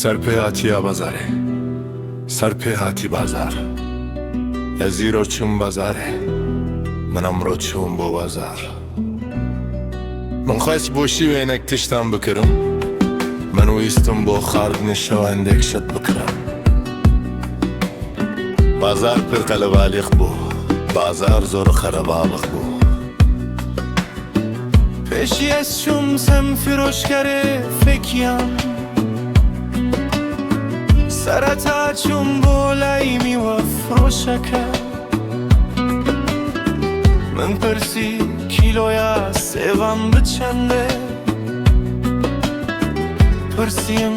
سرپی هاتیه بازاره، سرپی هاتی بازار. ازیرو چون بازاره، منم رو چون بو بازار. من خواست بوشی و اینک تشتم بکرم، من ویستم بو خاردن شواندک شد بکرم. بازار پر قلباليق بو، بازار زور خرابالق بو. پیشی از شمسم فروشگره فکیم، سرتا چون بولای می و فروشکه. من پرسی کیلویا سوام بچنده، پرسیم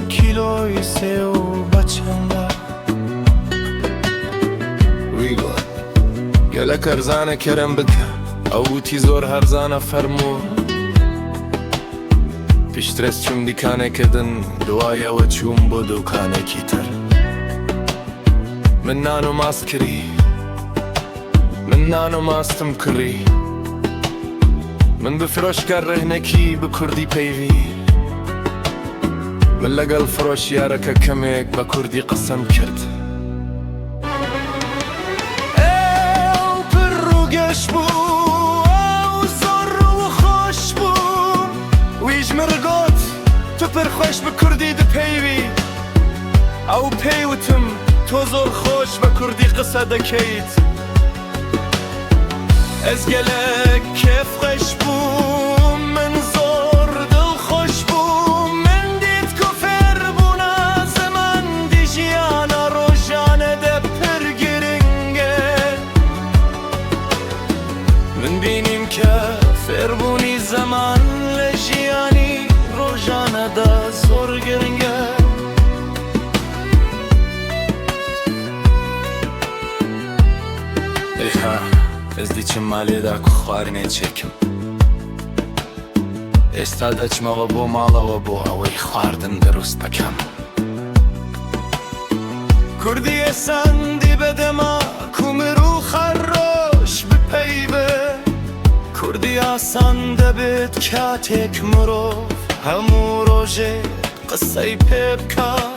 کیلوی سو بچنده. ویگو گلک ارزانه کرم بکه، او تی زور هرزانه فرمو. پیشترس چون دیکانه کدن، دوایه و چون بو دوکانه کی تر. من نانو ماست کری، من نانو ماستم کری. من بفروشگر رهنکی بکردی پیوی، من لگل فروش یارکه کمک بکردی قسم کرد. او پر رو گش بو، او زور رو خوش بو. ویج مرگوت تو پر خوش بکردی ده پیوی، او پیوتم تو زور خوش بکردی قصه دکیت. از گلک کف خوش بو، من زور دل خوش بو. من دید کفر بونا زمان دی جیانا روژانه ده پر گرنگه. من بینیم کفر بونی زمان لجیانی روژانه ده زور گرنگه. ایها از دیچم مالی دا که خوارنه چکم، استاد اچمه و بو مالا و بو اوی خواردن درست بکم. کردی سندی بده ما کمرو خروش بپیبه. کردی آسان دبید کاتک مروف، همو روژه قصه پیب که.